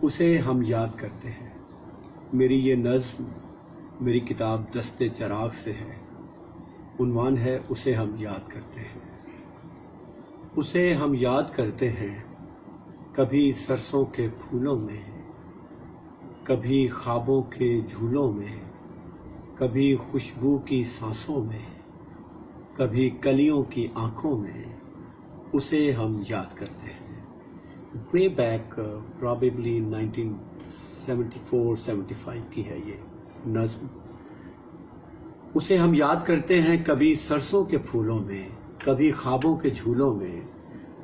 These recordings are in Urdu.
اسے ہم یاد کرتے ہیں. میری یہ نظم میری کتاب دستے چراغ سے ہے. عنوان ہے اسے ہم یاد کرتے ہیں. اسے ہم یاد کرتے ہیں کبھی سرسوں کے پھولوں میں، کبھی خوابوں کے جھولوں میں، کبھی خوشبو کی سانسوں میں، کبھی کلیوں کی آنکھوں میں. اسے ہم یاد کرتے ہیں. way back probably 1974-75 کی ہے یہ نظم. اسے ہم یاد کرتے ہیں کبھی سرسوں کے پھولوں میں، کبھی خوابوں کے جھولوں میں،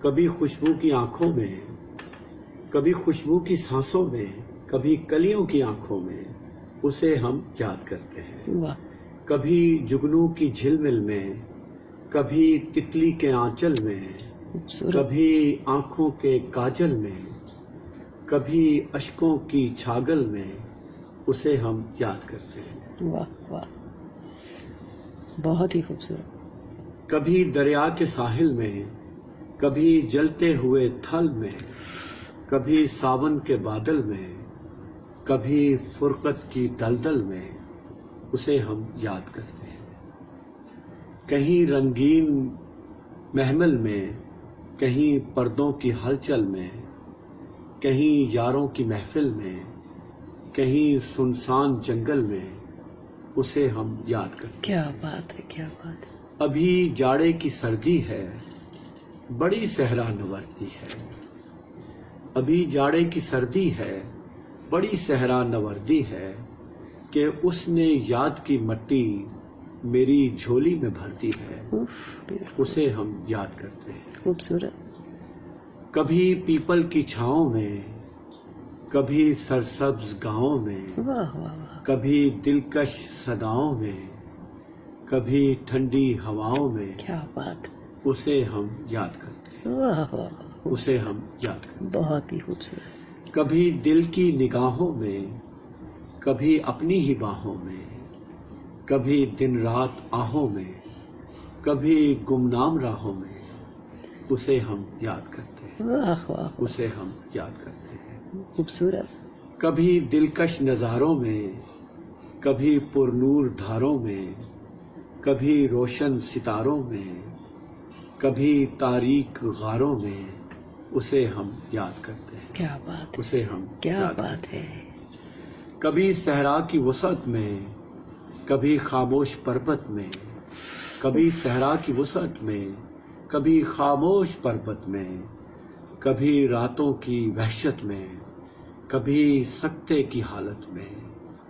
کبھی خوشبو کی آنکھوں میں، کبھی خوشبو کی سانسوں میں، کبھی کلیوں کی آنکھوں میں. اسے ہم یاد کرتے ہیں. کبھی جگنو کی جھلمل میں، کبھی تتلی کے آنچل میں، کبھی آنکھوں کے کاجل میں، کبھی اشکوں کی چھاگل میں. اسے ہم یاد کرتے ہیں. واہ واہ، بہت ہی خوبصورت. کبھی دریا کے ساحل میں، کبھی جلتے ہوئے تھل میں، کبھی ساون کے بادل میں، کبھی فرقت کی دلدل میں. اسے ہم یاد کرتے ہیں. کہیں رنگین محمل میں، کہیں پردوں کی ہلچل میں، کہیں یاروں کی محفل میں، کہیں سنسان جنگل میں. اسے ہم یاد کرتے ہیں. کیا بات ہے، کیا بات ہے. ابھی جاڑے کی سردی ہے، بڑی صحرا نوردی ہے. ابھی جاڑے کی سردی ہے، بڑی صحرا نوردی ہے، کہ اس نے یاد کی مٹی میری جھولی میں بھرتی ہے. اسے ہم یاد کرتے ہیں. خوبصورت. کبھی پیپل کی چھاؤں میں، کبھی سرسبز گاؤں میں، واہ واہ واہ. کبھی دلکش صداؤں میں، کبھی ٹھنڈی ہواؤں میں. کیا بات. اسے ہم یاد کرتے ہیں. واہ واہ، اسے ہم یاد کرتے ہیں. بہت ہی خوبصورت. کبھی دل کی نگاہوں میں، کبھی اپنی ہی باہوں میں، کبھی دن رات آہوں میں، کبھی گمنام راہوں میں. اسے ہم یاد کرتے ہیں. واہ واہ، اسے ہم یاد کرتے ہیں. خوبصورت. کبھی دلکش نظاروں میں، کبھی پرنور دھاروں میں، کبھی روشن ستاروں میں، کبھی تاریک غاروں میں. اسے ہم یاد کرتے ہیں. کیا بات. اسے ہم کیا یاد بات کرتے ہے. ہیں. کبھی صحرا کی وسعت میں، کبھی خاموش پربت میں، کبھی صحرا کی وسعت میں، کبھی خاموش پربت میں، کبھی راتوں کی وحشت میں، کبھی سکتے کی حالت میں.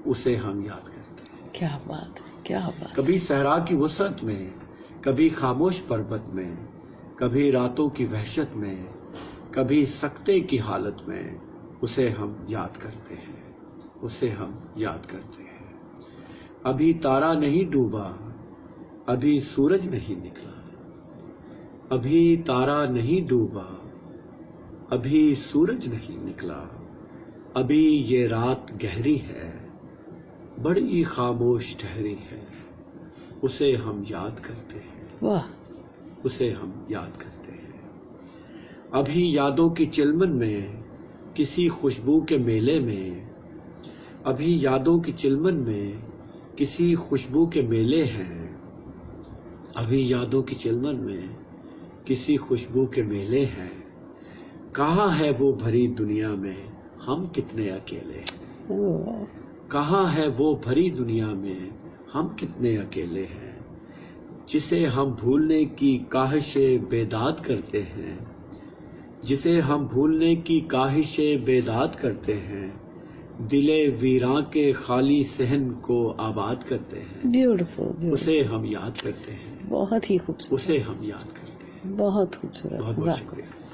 اسے ہم یاد کرتے ہیں. کیا بات، کیا بات. کبھی صحرا کی وسعت میں، کبھی خاموش پربت میں، کبھی راتوں کی وحشت میں، کبھی سکتے کی حالت میں. اسے ہم یاد کرتے ہیں. اسے ہم یاد کرتے ہیں. ابھی تارا نہیں ڈوبا، ابھی سورج نہیں نکلا. ابھی تارا نہیں ڈوبا، ابھی سورج نہیں نکلا. ابھی یہ رات گہری ہے، بڑی خاموش ٹھہری ہے. اسے ہم یاد کرتے ہیں. واہ. اسے ہم یاد کرتے ہیں. ابھی یادوں کی چلمن میں، کسی خوشبو کے میلے میں، ابھی یادوں کی چلمن میں کسی خوشبو کے میلے ہیں. ابھی یادوں کی چلمن میں کسی خوشبو کے میلے ہیں. کہاں ہے وہ بھری دنیا میں ہم کتنے اکیلے ہیں. کہاں ہے وہ بھری دنیا میں ہم کتنے اکیلے ہیں. جسے ہم بھولنے کی کاہش بیداد کرتے ہیں، جسے ہم بھولنے کی کاہش بیداد کرتے ہیں. دل ویراں کے خالی صحن کو آباد کرتے ہیں. بیوٹیفل. اسے ہم یاد کرتے ہیں. بہت ہی خوبصورت. اسے ہم یاد کرتے ہیں. بہت خوبصورت. بہت بہت شکریہ.